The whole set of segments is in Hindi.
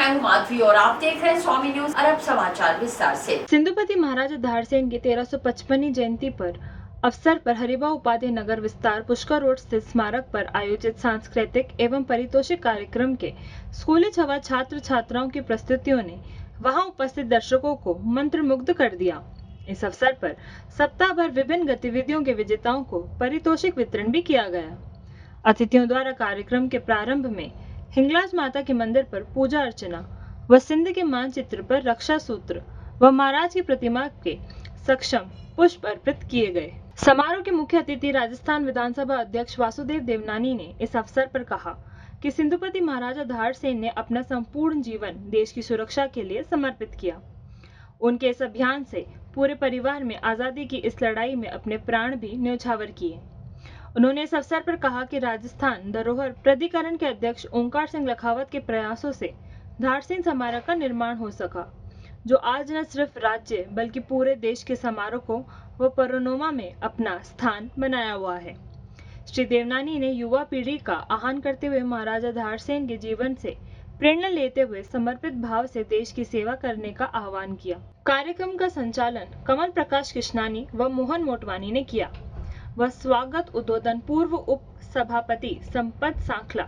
मैं हूं माधवी और आप देख रहे हैं स्वामी न्यूज। अरब समाचार विस्तार से। सिंधुपति महाराजा धारसेन की 1355वीं जयंती पर अवसर पर हरिभाऊ उपाध्याय नगर विस्तार पुष्कर रोड स्थित स्मारक पर आयोजित सांस्कृतिक एवं पारितोषिक कार्यक्रम के स्कूली छात्र छात्र छात्राओं की प्रस्तुतियों ने वहां उपस्थित दर्शकों को मंत्रमुग्ध कर दिया। इस अवसर पर सप्ताह भर विभिन्न गतिविधियों के विजेताओं को पारितोषिक वितरण भी किया गया। अतिथियों द्वारा कार्यक्रम के प्रारंभ में हिंगलाज माता के मंदिर पर पूजा अर्चना व सिंध के मानचित्र पर रक्षा सूत्र व महाराज की प्रतिमा के सक्षम पुष्प अर्पित किए गए। समारोह के मुख्य अतिथि राजस्थान विधानसभा अध्यक्ष वासुदेव देवनानी ने इस अवसर पर कहा कि सिंधुपति महाराजा धारसेन ने अपना संपूर्ण जीवन देश की सुरक्षा के लिए समर्पित किया। उनके इस अभियान से पूरे परिवार में आजादी की इस लड़ाई में अपने प्राण भी न्यौछावर किए। उन्होंने इस अवसर पर कहा कि राजस्थान धरोहर प्राधिकरण के अध्यक्ष ओंकार सिंह लखावत के प्रयासों से धारसेन स्मारक का निर्माण हो सका, जो आज न सिर्फ राज्य बल्कि पूरे देश के स्मारकों व परोनमा में अपना स्थान बनाया हुआ है। श्री देवनानी ने युवा पीढ़ी का आह्वान करते हुए महाराजा धारसेन के जीवन से प्रेरणा लेते हुए समर्पित भाव से देश की सेवा करने का आह्वान किया। कार्यक्रम का संचालन कमल प्रकाश कृष्णानी व मोहन मोटवानी ने किया। वह स्वागत उद्बोधन पूर्व उप सभापति संपत सांखला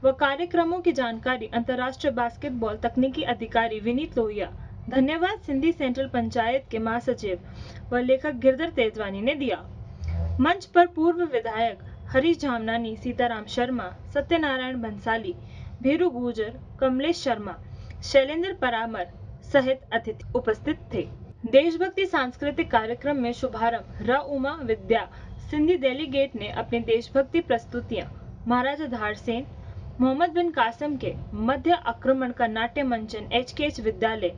व कार्यक्रमों की जानकारी अंतर्राष्ट्रीय बास्केटबॉल तकनीकी अधिकारी विनीत लोहिया, धन्यवाद सिंधी सेंट्रल पंचायत के महासचिव व लेखक गिरधर तेजवानी ने दिया। मंच पर पूर्व विधायक हरीश झामनानी, सीताराम शर्मा, सत्यनारायण बंसाली, भीरू गुर्जर, कमलेश शर्मा, शैलेंद्र परामर सहित अतिथि उपस्थित थे। देशभक्ति सांस्कृतिक कार्यक्रम में शुभारंभ र उमा विद्या सिंधी डेलीगेट ने अपनी देशभक्ति प्रस्तुतियां महाराजा धारसेन, मोहम्मद बिन कासिम के मध्य आक्रमण का नाट्य मंचन HKH विद्यालय,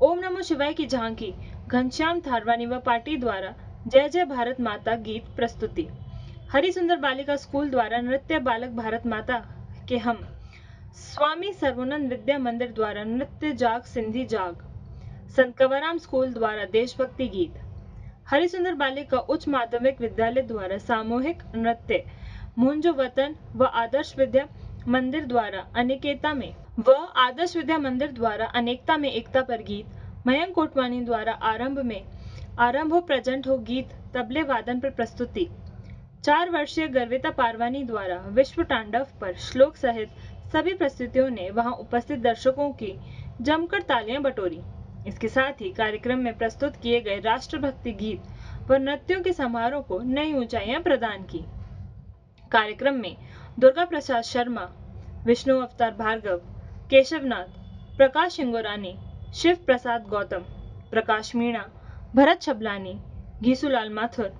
ओम नमो शिवाय की झांकी घनश्याम थारवानी व पार्टी द्वारा जय जय भारत माता गीत प्रस्तुति, हरि सुंदर बालिका स्कूल द्वारा नृत्य बालक भारत माता के हम, स्वामी सर्वानंद विद्या मंदिर द्वारा नृत्य जाग सिंधी जाग, संत कंवरराम स्कूल द्वारा देशभक्ति गीत, हरि सुंदर बालिका उच्च माध्यमिक विद्यालय द्वारा सामूहिक नृत्य मुंजो वतन व आदर्श विद्या मंदिर द्वारा अनेकता में एकता पर गीत, मयंक कोटवानी द्वारा आरंभ हो प्रजंट हो गीत तबले वादन पर प्रस्तुति, 4 वर्षीय गर्विता पारवानी द्वारा विश्व तांडव पर श्लोक सहित सभी प्रस्तुतियों ने वहां उपस्थित दर्शकों की जमकर तालियां बटोरी। इसके साथ ही कार्यक्रम में प्रस्तुत किए गए राष्ट्रभक्ति गीत व नृत्यों के समारोह को नई ऊंचाइयां प्रदान की। कार्यक्रम में दुर्गा प्रसाद शर्मा, विष्णु अवतार भार्गव, केशवनाथ, प्रकाश सिंगोरानी, शिव प्रसाद गौतम, प्रकाश मीणा, भरत छबलानी, घीसूलाल माथुर,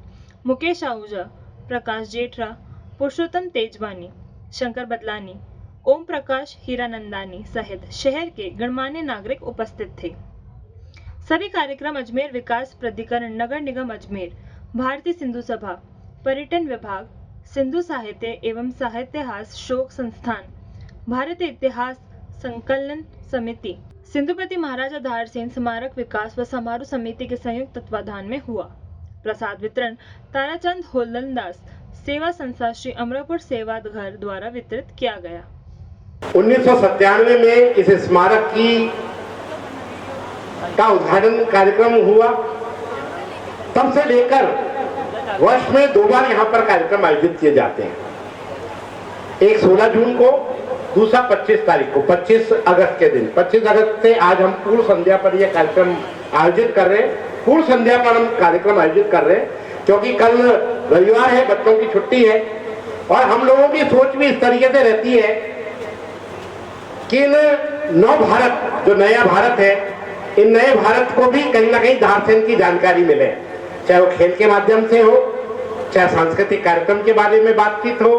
मुकेश आहूजा, प्रकाश जेठरा, पुरुषोत्तम तेजवानी, शंकर बदलानी, ओम प्रकाश हीरानंदानी सहित शहर के गणमान्य नागरिक उपस्थित थे। सभी कार्यक्रम अजमेर विकास प्राधिकरण, नगर निगम अजमेर, भारतीय सिंधु सभा, पर्यटन विभाग, सिंधु साहित्य एवं साहित्यहास शोक संस्थान, भारतीय इतिहास संकलन समिति, सिंधुपति महाराजा धारसेन स्मारक विकास व समारोह समिति के संयुक्त तत्वाधान में हुआ। प्रसाद वितरण ताराचंद होलंदास सेवा संस्था श्री अमरापुर सेवा घर द्वारा वितरित किया गया। 1997 में इस स्मारक का उद्घाटन कार्यक्रम हुआ। तब से लेकर वर्ष में 2 बार यहाँ पर कार्यक्रम आयोजित किए जाते हैं, एक 16 जून को, दूसरा 25 तारीख को, 25 अगस्त के दिन। 25 अगस्त से आज हम पूर्व संध्या पर यह कार्यक्रम आयोजित कर रहे हैं। पूर्व संध्या पर हम कार्यक्रम आयोजित कर रहे हैं क्योंकि कल रविवार है, बच्चों की छुट्टी है और हम लोगों की सोच भी इस तरीके से रहती है कि नव भारत, जो नया भारत है, इन नए भारत को भी कहीं ना कहीं धारसेन की जानकारी मिले, चाहे वो खेल के माध्यम से हो, चाहे सांस्कृतिक कार्यक्रम के बारे में बातचीत हो,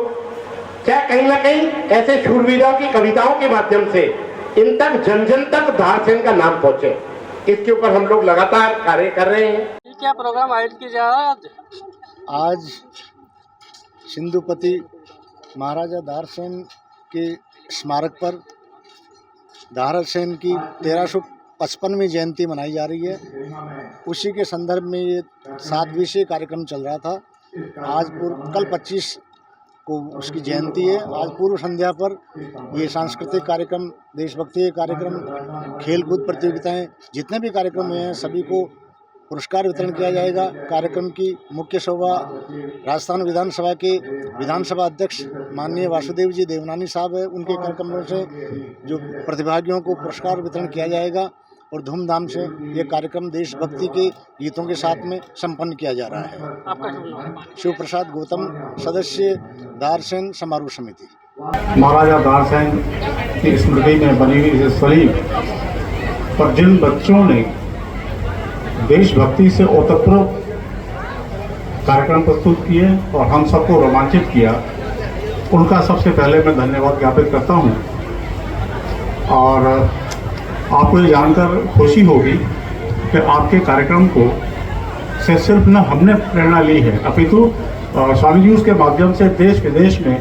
चाहे कहीं ना कहीं ऐसे शूरवीरों की कविताओं के माध्यम से इन तक जन जन तक धारसेन का नाम पहुंचे। इसके ऊपर हम लोग लगातार कार्य कर रहे हैं। क्या प्रोग्राम आयोजित किया जा रहा है आज सिंधुपति महाराजा धारसेन के स्मारक पर धारसेन की 1355वीं जयंती मनाई जा रही है। उसी के संदर्भ में ये 7 दिवसीय कार्यक्रम चल रहा था। कल 25 को उसकी जयंती है। आज पूर्व संध्या पर ये सांस्कृतिक कार्यक्रम, देशभक्ति के कार्यक्रम, खेलकूद प्रतियोगिताएं, जितने भी कार्यक्रम हुए हैं सभी को पुरस्कार वितरण किया जाएगा। कार्यक्रम की मुख्य शोभा राजस्थान विधानसभा के विधानसभा अध्यक्ष माननीय वासुदेव जी देवनानी साहब है, उनके कार्यक्रमों से जो प्रतिभागियों को पुरस्कार वितरण किया जाएगा और धूमधाम से ये कार्यक्रम देशभक्ति के गीतों के साथ में संपन्न किया जा रहा है। आपका शिव प्रसाद गौतम, सदस्य दारसेन समारोह समिति। महाराजा दारसेन की स्मृति में बनी हुई इस सलीब पर जिन बच्चों ने देशभक्ति से ओतप्रोत कार्यक्रम प्रस्तुत किए और हम सबको रोमांचित किया, उनका सबसे पहले मैं धन्यवाद ज्ञापित करता हूं। और आपको ये जानकर खुशी होगी कि आपके कार्यक्रम को से सिर्फ न हमने प्रेरणा ली है, अपितु स्वामी जी के माध्यम से देश विदेश में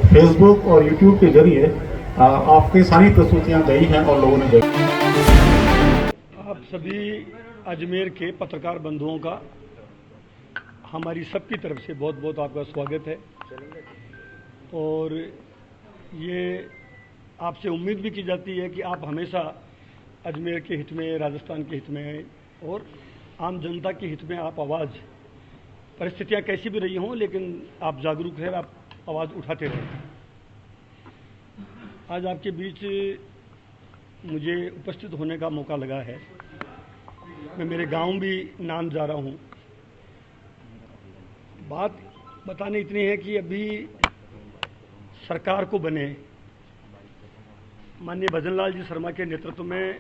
फेसबुक और यूट्यूब के जरिए आपकी सारी प्रस्तुतियां गई हैं और लोगों ने देखी। आप सभी अजमेर के पत्रकार बंधुओं का हमारी सबकी तरफ से बहुत बहुत आपका स्वागत है। और ये आपसे उम्मीद भी की जाती है कि आप हमेशा अजमेर के हित में, राजस्थान के हित में और आम जनता के हित में आप आवाज़, परिस्थितियां कैसी भी रही हों लेकिन आप जागरूक हैं, आप आवाज़ उठाते रहें। आज आपके बीच मुझे उपस्थित होने का मौका लगा है। मैं मेरे गांव भी नाम जा रहा हूं। बात बताने इतनी है कि अभी सरकार को बने माननीय भजनलाल जी शर्मा के नेतृत्व में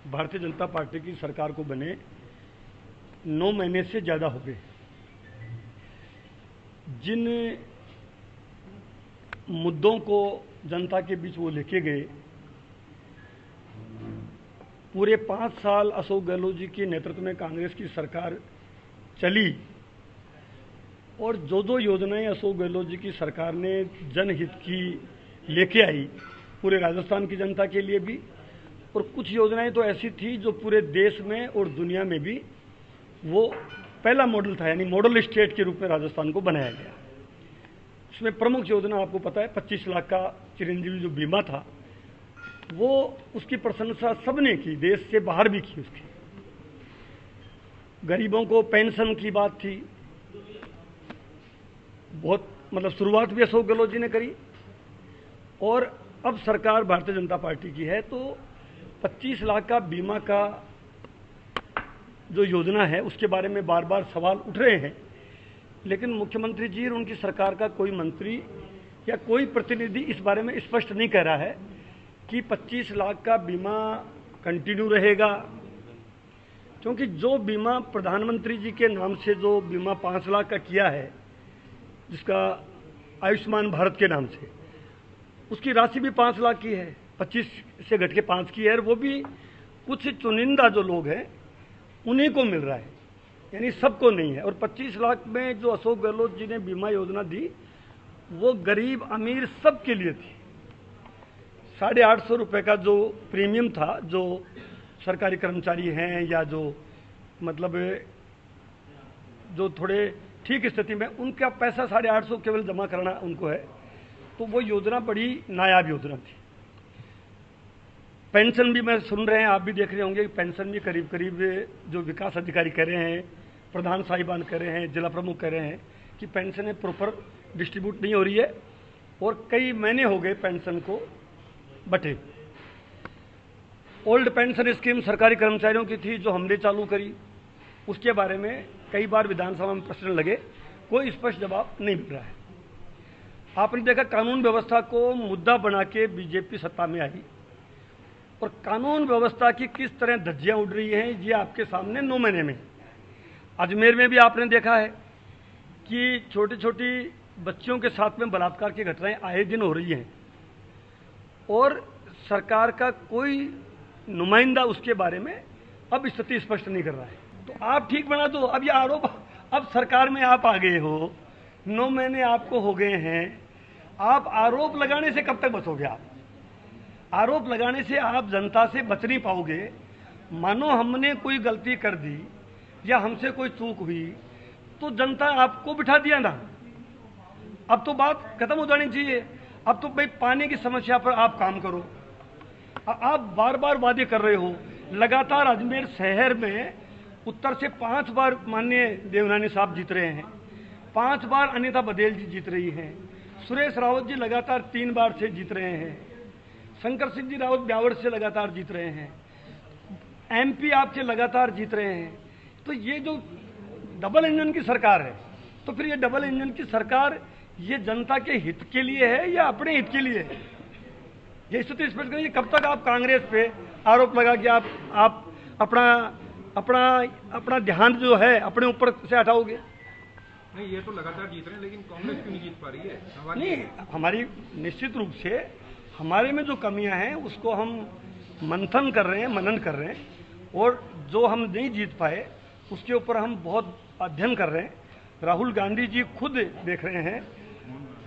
भारतीय जनता पार्टी की सरकार को बने 9 महीने से ज़्यादा हो गए। जिन मुद्दों को जनता के बीच वो लेके गए, पूरे 5 साल अशोक गहलोत जी के नेतृत्व में कांग्रेस की सरकार चली और जो योजनाएं अशोक गहलोत जी की सरकार ने जनहित की लेके आई, पूरे राजस्थान की जनता के लिए भी, और कुछ योजनाएं तो ऐसी थी जो पूरे देश में और दुनिया में भी वो पहला मॉडल था, यानी मॉडल स्टेट के रूप में राजस्थान को बनाया गया। उसमें प्रमुख योजना आपको पता है 25 लाख का चिरंजीवी जो बीमा था, वो उसकी प्रशंसा सबने की, देश से बाहर भी की उसकी। गरीबों को पेंशन की बात थी, बहुत मतलब शुरुआत भी अशोक गहलोत जी ने करी। और अब सरकार भारतीय जनता पार्टी की है तो 25 लाख का बीमा का जो योजना है उसके बारे में बार बार सवाल उठ रहे हैं, लेकिन मुख्यमंत्री जी और उनकी सरकार का कोई मंत्री या कोई प्रतिनिधि इस बारे में स्पष्ट नहीं कह रहा है कि 25 लाख का बीमा कंटिन्यू रहेगा। क्योंकि जो बीमा प्रधानमंत्री जी के नाम से जो बीमा 5 लाख का किया है, जिसका आयुष्मान भारत के नाम से, उसकी राशि भी 5 लाख की है, 25 से घट के 5 की है, और वो भी कुछ चुनिंदा जो लोग हैं उन्हीं को मिल रहा है, यानी सबको नहीं है। और 25 लाख में जो अशोक गहलोत जी ने बीमा योजना दी वो गरीब अमीर सब के लिए थी। 850 रुपये का जो प्रीमियम था, जो सरकारी कर्मचारी हैं या जो मतलब जो थोड़े ठीक स्थिति में, उनका पैसा 850 केवल जमा करना उनको है, तो वो योजना बड़ी नायाब योजना थी। पेंशन भी मैं सुन रहे हैं, आप भी देख रहे होंगे, पेंशन भी करीब करीब जो विकास अधिकारी कह रहे हैं, प्रधान साहिबान कह रहे हैं, जिला प्रमुख कह रहे हैं कि पेंशनें प्रॉपर डिस्ट्रीब्यूट नहीं हो रही है और कई महीने हो गए पेंशन को बटे। ओल्ड पेंशन स्कीम सरकारी कर्मचारियों की थी जो हमने चालू करी, उसके बारे में कई बार विधानसभा में प्रश्न लगे, कोई स्पष्ट जवाब नहीं मिल रहा है। आपने देखा कानून व्यवस्था को मुद्दा बना के बीजेपी सत्ता में आई और कानून व्यवस्था की किस तरह धज्जियां उड़ रही हैं ये आपके सामने 9 महीने में। अजमेर में भी आपने देखा है कि छोटी छोटी बच्चियों के साथ में बलात्कार की घटनाएं आए दिन हो रही हैं और सरकार का कोई नुमाइंदा उसके बारे में अब स्थिति स्पष्ट नहीं कर रहा है। तो आप ठीक बना दो, अब ये आरोप, अब सरकार में आप आ गए हो, 9 महीने आपको हो गए हैं, आप आरोप लगाने से कब तक बचोगे? आप आरोप लगाने से आप जनता से बच नहीं पाओगे। मानो हमने कोई गलती कर दी या हमसे कोई चूक हुई तो जनता आपको बिठा दिया ना, अब तो बात खत्म हो जानी चाहिए। अब तो भाई पानी की समस्या पर आप काम करो। आप बार बार वादे कर रहे हो। लगातार अजमेर शहर में उत्तर से 5 बार माननीय देवनानी साहब जीत रहे हैं, 5 बार अनिता बघेल जी जीत रही हैं, सुरेश रावत जी लगातार 3 बार से जीत रहे हैं, शंकर सिंह जी रावत ब्यावर से लगातार जीत रहे हैं, एमपी आपके लगातार जीत रहे हैं। तो ये जो डबल इंजन की सरकार है, तो फिर ये डबल इंजन की सरकार ये जनता के हित के लिए है या अपने हित के लिए है? ये स्थिति स्पष्ट करिए। कब तक आप कांग्रेस पे आरोप लगा कि आप अपना ध्यान जो है अपने ऊपर से हटाओगे? नहीं, ये तो लगातार जीत रहे हैं, लेकिन कांग्रेस क्यों नहीं जीत पा रही है? नहीं, हमारी निश्चित रूप से हमारे में जो कमियां हैं उसको हम मंथन कर रहे हैं, मनन कर रहे हैं, और जो हम नहीं जीत पाए उसके ऊपर हम बहुत अध्ययन कर रहे हैं। राहुल गांधी जी खुद देख रहे हैं।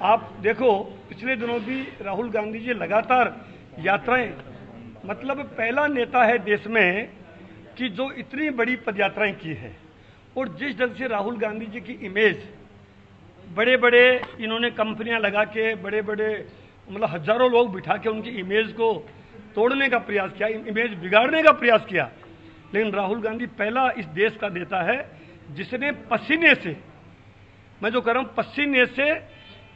आप देखो, पिछले दिनों भी राहुल गांधी जी लगातार यात्राएं, मतलब पहला नेता है देश में कि जो इतनी बड़ी पदयात्राएं की है। और जिस ढंग से राहुल गांधी जी की इमेज, बड़े बड़े इन्होंने कंपनियां लगा के, बड़े बड़े मतलब हजारों लोग बिठा के उनकी इमेज को तोड़ने का प्रयास किया, इमेज बिगाड़ने का प्रयास किया। लेकिन राहुल गांधी पहला इस देश का नेता है जिसने पसीने से, मैं जो कह रहा हूं पसीने से,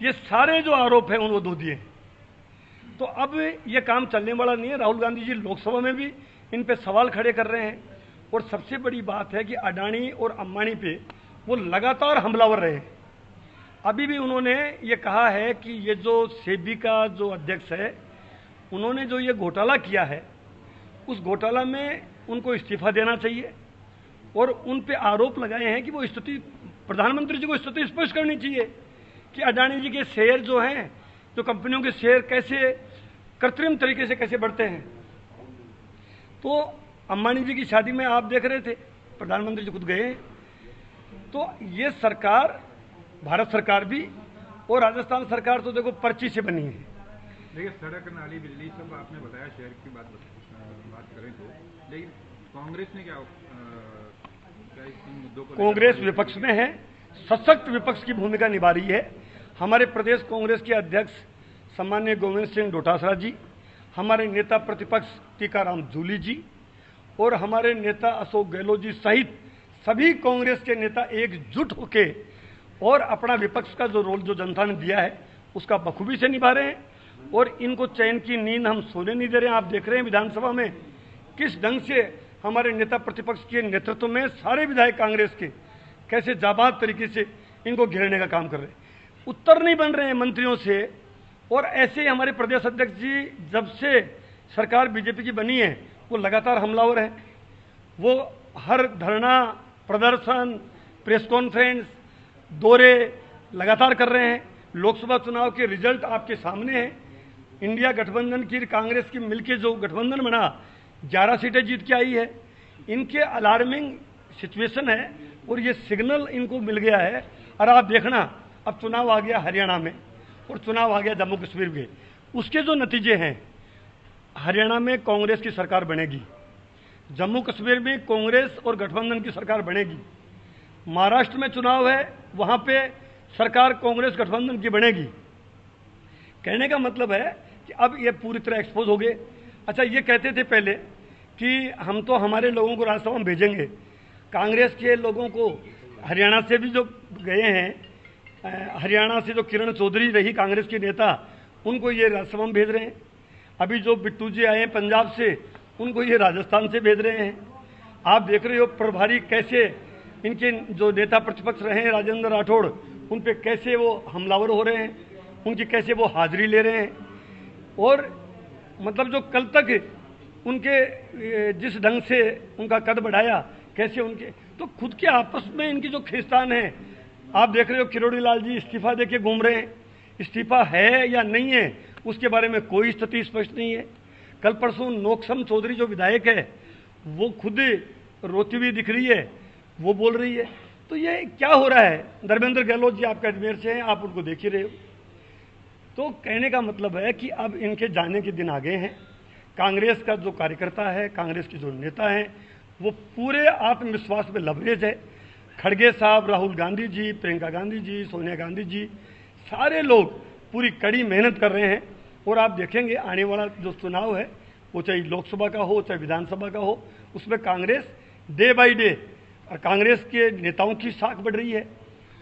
ये सारे जो आरोप हैं उनको धो दिए। तो अब ये काम चलने वाला नहीं है। राहुल गांधी जी लोकसभा में भी इन पे सवाल खड़े कर रहे हैं। और सबसे बड़ी बात है कि अडानी और अंबानी पे वो लगातार हमलावर रहे। अभी भी उन्होंने ये कहा है कि ये जो सेबी का जो अध्यक्ष है, उन्होंने जो ये घोटाला किया है, उस घोटाला में उनको इस्तीफा देना चाहिए। और उन पे आरोप लगाए हैं कि वो स्थिति, प्रधानमंत्री जी को स्थिति स्पष्ट करनी चाहिए कि अडानी जी के शेयर जो हैं, जो कंपनियों के शेयर कैसे कृत्रिम तरीके से कैसे बढ़ते हैं। तो अंबानी जी की शादी में आप देख रहे थे, प्रधानमंत्री जी खुद गए। तो ये सरकार, भारत सरकार भी और राजस्थान सरकार तो देखो पर्ची से बनी है। देखिए, सड़क, नाली, बिजली सब आपने बताया, शहर की बात करें तो, लेकिन कांग्रेस ने क्या इन मुद्दों को, कांग्रेस विपक्ष में है, सशक्त विपक्ष की भूमिका निभा रही है। हमारे प्रदेश कांग्रेस के अध्यक्ष सम्माननीय गोविंद सिंह डोटासरा जी, हमारे नेता प्रतिपक्ष टीकाराम जूली जी और हमारे नेता अशोक गहलोत जी सहित सभी कांग्रेस के नेता एकजुट होके और अपना विपक्ष का जो रोल जो जनता ने दिया है उसका बखूबी से निभा रहे हैं। और इनको चैन की नींद हम सोने नहीं दे रहे हैं। आप देख रहे हैं विधानसभा में किस ढंग से हमारे नेता प्रतिपक्ष के नेतृत्व में सारे विधायक कांग्रेस के कैसे जाबाज तरीके से इनको घेरने का काम कर रहे हैं। उत्तर नहीं बन रहे हैं मंत्रियों से। और ऐसे ही हमारे प्रदेश अध्यक्ष जी, जब से सरकार बीजेपी की बनी है, वो लगातार हमलावर हैं। वो हर धरना, प्रदर्शन, प्रेस कॉन्फ्रेंस, दौरे लगातार कर रहे हैं। लोकसभा चुनाव के रिजल्ट आपके सामने हैं। इंडिया गठबंधन की कांग्रेस की मिलके जो गठबंधन बना, 11 सीटें जीत के आई है। इनके अलार्मिंग सिचुएशन है और ये सिग्नल इनको मिल गया है। और आप देखना, अब चुनाव आ गया हरियाणा में और चुनाव आ गया जम्मू कश्मीर में, उसके जो नतीजे हैं, हरियाणा में कांग्रेस की सरकार बनेगी, जम्मू कश्मीर में कांग्रेस और गठबंधन की सरकार बनेगी, महाराष्ट्र में चुनाव है, वहां पे सरकार कांग्रेस गठबंधन की बनेगी। कहने का मतलब है कि अब ये पूरी तरह एक्सपोज हो गए। अच्छा, ये कहते थे पहले कि हम तो हमारे लोगों को राज्यसभा में भेजेंगे, कांग्रेस के लोगों को हरियाणा से भी जो गए हैं, हरियाणा से जो किरण चौधरी रही कांग्रेस की नेता, उनको ये राज्यसभा में भेज रहे हैं। अभी जो बिट्टू जी आए हैं पंजाब से, उनको ये राजस्थान से भेज रहे हैं। आप देख रहे हो प्रभारी कैसे, इनके जो नेता प्रतिपक्ष रहे हैं राजेंद्र राठौड़, उन पे कैसे वो हमलावर हो रहे हैं, उनकी कैसे वो हाजिरी ले रहे हैं। और मतलब जो कल तक उनके जिस ढंग से उनका कद बढ़ाया, कैसे उनके तो खुद के आपस में इनकी जो खींचतान है, आप देख रहे हो किरोड़ी लाल जी इस्तीफा दे के घूम रहे हैं। इस्तीफा है या नहीं है उसके बारे में कोई स्थिति स्पष्ट नहीं है। कल परसों नोकसम चौधरी जो विधायक है, वो खुद रोती हुई दिख रही है, वो बोल रही है। तो ये क्या हो रहा है? धर्मेंद्र गहलोत जी आपके अजमेर से हैं, आप उनको देख ही रहे हो। तो कहने का मतलब है कि अब इनके जाने के दिन आ गए हैं। कांग्रेस का जो कार्यकर्ता है, कांग्रेस के जो नेता हैं, वो पूरे आत्मविश्वास में लबरेज है। खड़गे साहब, राहुल गांधी जी, प्रियंका गांधी जी, सोनिया गांधी जी, सारे लोग पूरी कड़ी मेहनत कर रहे हैं। और आप देखेंगे आने वाला जो चुनाव है, वो चाहे लोकसभा का हो चाहे विधानसभा का हो, उसमें कांग्रेस डे बाय डे और कांग्रेस के नेताओं की साख बढ़ रही है।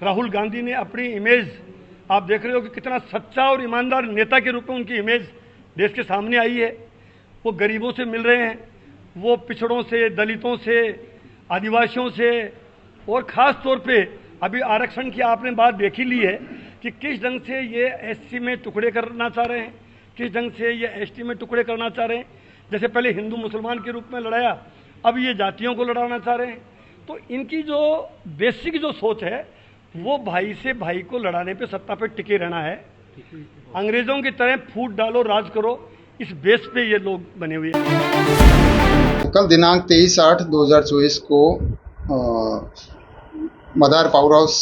राहुल गांधी ने अपनी इमेज आप देख रहे हो कि कितना सच्चा और ईमानदार नेता के रूप में उनकी इमेज देश के सामने आई है। वो गरीबों से मिल रहे हैं, वो पिछड़ों से, दलितों से, आदिवासियों से, और ख़ास तौर पे अभी आरक्षण की आपने बात देख ही ली है कि किस ढंग से ये एससी में टुकड़े करना चाह रहे हैं, किस ढंग से ये एसटी में टुकड़े करना चाह रहे हैं। जैसे पहले हिंदू मुसलमान के रूप में लड़ाया, अब ये जातियों को लड़ाना चाह रहे हैं। तो इनकी जो बेसिक जो सोच है वो भाई से भाई को लड़ाने पे, सत्ता पे टिके रहना है। अंग्रेजों की तरह फूट डालो राज करो, इस बेस पे ये लोग बने हुए हैं। कल दिनांक 23/8/2024 को मदार पावर हाउस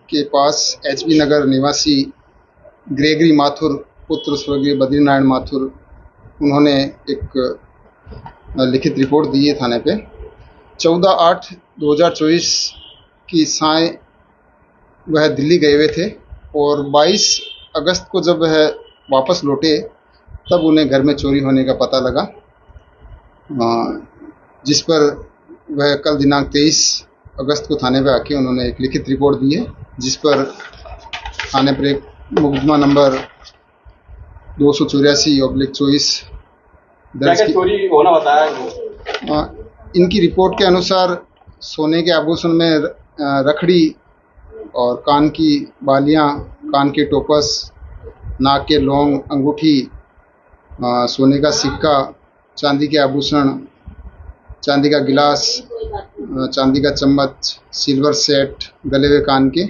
के पास एचबी नगर निवासी ग्रेगरी माथुर पुत्र स्वर्गीय बद्रीनारायण माथुर, उन्होंने एक लिखित रिपोर्ट दी है थाने पे। 14/8/2024 की साय वह दिल्ली गए हुए थे और 22 अगस्त को जब वह वापस लौटे तब उन्हें घर में चोरी होने का पता लगा, जिस पर वह कल दिनांक 23 अगस्त को थाने पे आके उन्होंने एक लिखित रिपोर्ट दी है, जिस पर थाने पर एक मुकदमा नंबर 284/24 दर्ज की। चोरी होना बताया इनकी रिपोर्ट के अनुसार सोने के आभूषण में रखड़ी और कान की बालियां, कान के टोपस, नाक के लौंग, अंगूठी, सोने का सिक्का, चांदी के आभूषण, चांदी का गिलास, चांदी का चम्मच, सिल्वर सेट, गले हुए कान के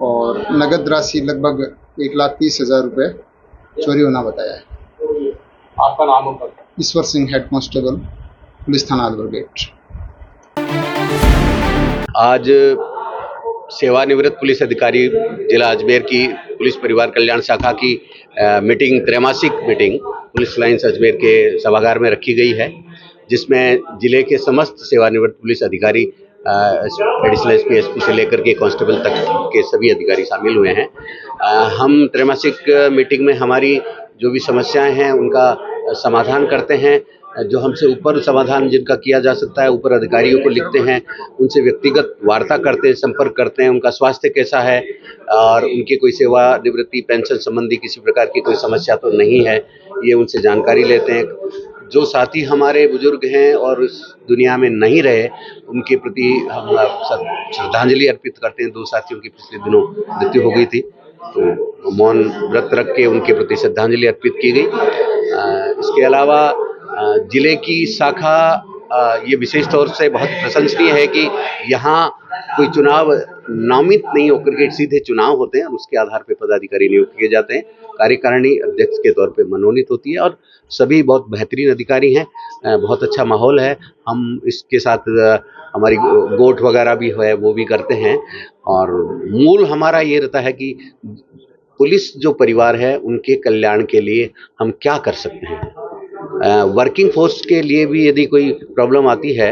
और नगद राशि लगभग 1,30,000 रुपये चोरी होना बताया है। आपका नाम होगा? Ishwar Singh, head constable, police थाना अलवर गेट। आज सेवानिवृत्त पुलिस अधिकारी जिला अजमेर की पुलिस परिवार कल्याण शाखा की मीटिंग, त्रैमासिक मीटिंग पुलिस लाइन्स अजमेर के सभागार में रखी गई है, जिसमें जिले के समस्त सेवानिवृत्त पुलिस अधिकारी, एडिशनल एसपी, एसपी से लेकर के कांस्टेबल तक के सभी अधिकारी शामिल हुए हैं। हम त्रैमासिक मीटिंग में हमारी जो भी समस्याएं हैं उनका समाधान करते हैं। जो हमसे ऊपर समाधान जिनका किया जा सकता है, ऊपर अधिकारियों को लिखते हैं, उनसे व्यक्तिगत वार्ता करते हैं, संपर्क करते हैं, उनका स्वास्थ्य कैसा है और उनकी कोई सेवा निवृत्ति पेंशन संबंधी किसी प्रकार की कोई समस्या तो नहीं है, ये उनसे जानकारी लेते हैं। जो साथी हमारे बुजुर्ग हैं और इस दुनिया में नहीं रहे, उनके प्रति हम श्रद्धांजलि अर्पित करते हैं। 2 साथियों की पिछले दिनों मृत्यु हो गई थी, तो मौन व्रत रख के उनके प्रति श्रद्धांजलि अर्पित की गई। इसके अलावा जिले की शाखा ये विशेष तौर से बहुत प्रशंसनीय है कि यहाँ कोई चुनाव नामित नहीं होकर के सीधे चुनाव होते हैं और उसके आधार पर पदाधिकारी नियुक्त किए जाते हैं। कार्यकारिणी अध्यक्ष के तौर पे मनोनीत होती है और सभी बहुत बेहतरीन अधिकारी हैं। बहुत अच्छा माहौल है। हम इसके साथ हमारी गोठ वगैरह भी है, वो भी करते हैं। और मूल हमारा ये रहता है कि पुलिस जो परिवार है उनके कल्याण के लिए हम क्या कर सकते हैं। वर्किंग फोर्स के लिए भी यदि कोई प्रॉब्लम आती है,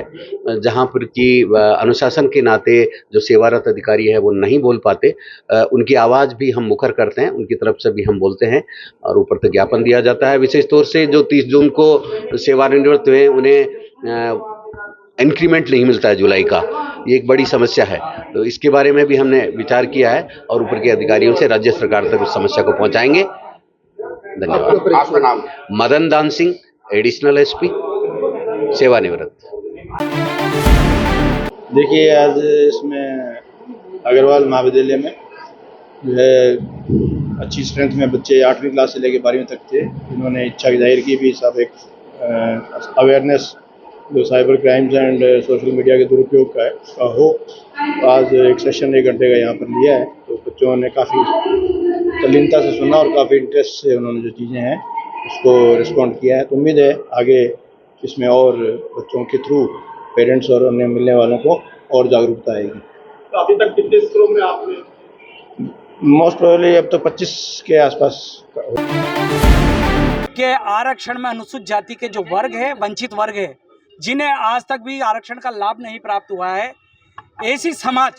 जहां पर कि अनुशासन के नाते जो सेवारत अधिकारी है वो नहीं बोल पाते, उनकी आवाज़ भी हम मुखर करते हैं, उनकी तरफ से भी हम बोलते हैं और ऊपर तक ज्ञापन दिया जाता है। विशेष तौर से जो 30 जून को सेवानिवृत्त हुए, उन्हें इंक्रीमेंट नहीं मिलता है जुलाई का, ये एक बड़ी समस्या है। तो इसके बारे में भी हमने विचार किया है और ऊपर के अधिकारियों से राज्य सरकार तक उस समस्या को पहुंचाएंगे। धन्यवाद। आपका नाम? मदन दान सिंह, एडिशनल एसपी, सेवानिवृत्त। देखिए, आज इसमें अग्रवाल महाविद्यालय में जो है अच्छी स्ट्रेंथ में बच्चे 8वीं क्लास से लेकर 12वीं तक थे। इन्होंने इच्छा जाहिर की भी सब एक अवेयरनेस जो cyber crimes and social media के दुरुपयोग का हो। आज एक सेशन 1 घंटे का यहाँ पर लिया है, तो बच्चों ने काफ़ी तल्लीनता से सुना और काफ़ी इंटरेस्ट से उन्होंने जो चीज़ें हैं उसको रिस्पॉन्ड किया है। तो उम्मीद है आगे इसमें और बच्चों के थ्रू पेरेंट्स और उन्हें मिलने वालों को और जागरूकता आएगी। तो अभी तक कितने स्कूलों में आपने? मोस्ट प्रोबेबली अब तो 25 के आसपास के आरक्षण में अनुसूचित जाति के जो वर्ग है, वंचित वर्ग है, जिन्हें आज तक भी आरक्षण का लाभ नहीं प्राप्त हुआ है, ऐसी समाज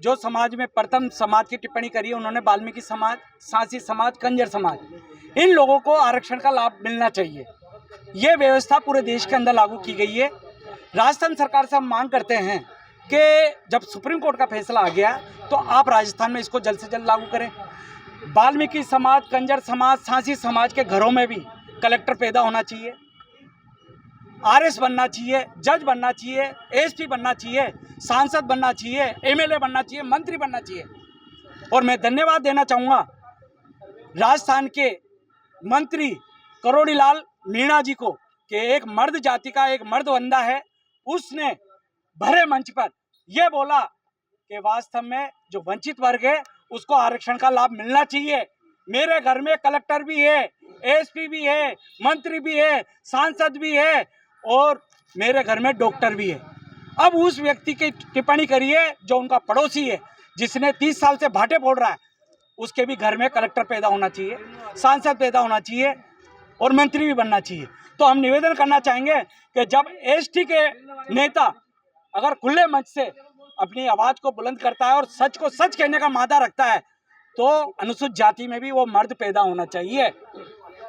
जो समाज में प्रथम समाज की टिप्पणी करी है, उन्होंने वाल्मीकि समाज, सांसी समाज, कंजर समाज, इन लोगों को आरक्षण का लाभ मिलना चाहिए। ये व्यवस्था पूरे देश के अंदर लागू की गई है। राजस्थान सरकार से हम मांग करते हैं कि जब सुप्रीम कोर्ट का फैसला आ गया तो आप राजस्थान में इसको जल्द से जल्द लागू करें। वाल्मीकि समाज, कंजर समाज, सांसी समाज के घरों में भी कलेक्टर पैदा होना चाहिए, आरएस बनना चाहिए, जज बनना चाहिए, एसपी बनना चाहिए, सांसद बनना चाहिए, एमएलए बनना चाहिए, मंत्री बनना चाहिए। और मैं धन्यवाद देना चाहूँगा राजस्थान के मंत्री करोड़ी लाल मीणा जी को कि एक मर्द जाति का एक मर्द बंदा है, उसने भरे मंच पर यह बोला कि वास्तव में जो वंचित वर्ग है उसको आरक्षण का लाभ मिलना चाहिए। मेरे घर में कलेक्टर भी है, एसपी भी है, मंत्री भी है, सांसद भी है और मेरे घर में डॉक्टर भी है। अब उस व्यक्ति की टिप्पणी करिए जो उनका पड़ोसी है, जिसने 30 साल से भाटे फोड़ रहा है, उसके भी घर में कलेक्टर पैदा होना चाहिए, सांसद पैदा होना चाहिए और मंत्री भी बनना चाहिए। तो हम निवेदन करना चाहेंगे कि जब एसटी के नेता अगर खुले मंच से अपनी आवाज़ को बुलंद करता है और सच को सच कहने का मादा रखता है, तो अनुसूचित जाति में भी वो मर्द पैदा होना चाहिए।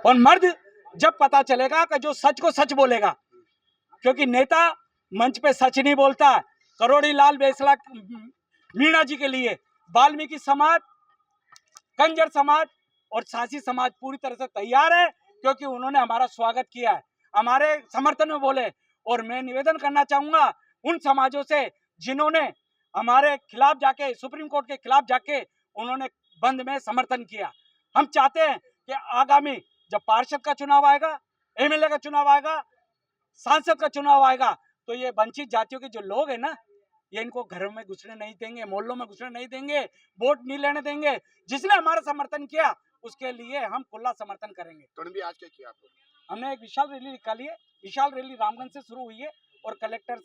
और मर्द जब पता चलेगा कि जो सच को सच बोलेगा, क्योंकि नेता मंच पे सच नहीं बोलता। करोड़ी लाल बेसला मीणा जी के लिए वाल्मीकि समाज, कंजर समाज और सांसी समाज पूरी तरह से तैयार है, क्योंकि उन्होंने हमारा स्वागत किया है, हमारे समर्थन में बोले। और मैं निवेदन करना चाहूँगा उन समाजों से जिन्होंने हमारे खिलाफ जाके, सुप्रीम कोर्ट के खिलाफ जाके उन्होंने बंद में समर्थन किया। हम चाहते हैं कि आगामी जब पार्षद का चुनाव आएगा, एमएलए का चुनाव आएगा, सांसद का चुनाव आएगा, तो ये वंचित जातियों के जो लोग हैं ना, ये इनको घरों में घुसने नहीं देंगे, मोहल्लों में घुसने नहीं देंगे, वोट नहीं लेने देंगे। जिसने हमारा समर्थन किया उसके लिए हम खुला समर्थन करेंगे। तो भी आज क्या किया आपको? हमने एक विशाल रैली निकाली है। विशाल रैली रामगंज से शुरू हुई है और कलेक्टर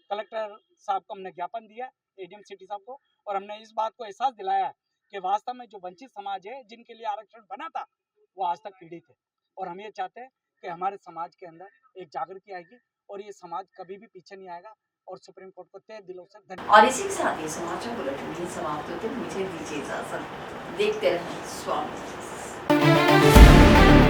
साहब को हमने ज्ञापन दिया, एडीएम सिटी साहब को, और हमने इस बात को एहसास दिलाया कि वास्तव में जो वंचित समाज है, जिनके लिए आरक्षण बना था, वो आज तक पीड़ित है। और हम ये चाहते हैं कि हमारे समाज के अंदर एक जागृति आएगी और ये समाज कभी भी पीछे नहीं आएगा। और सुप्रीम कोर्ट को तहे दिलों से धन्यवाद। और इसी के साथ ये समाचार बुलेटिन समाप्त होते हैं। मुझे दीजिए इजाजत। देखते रहें स्वामी।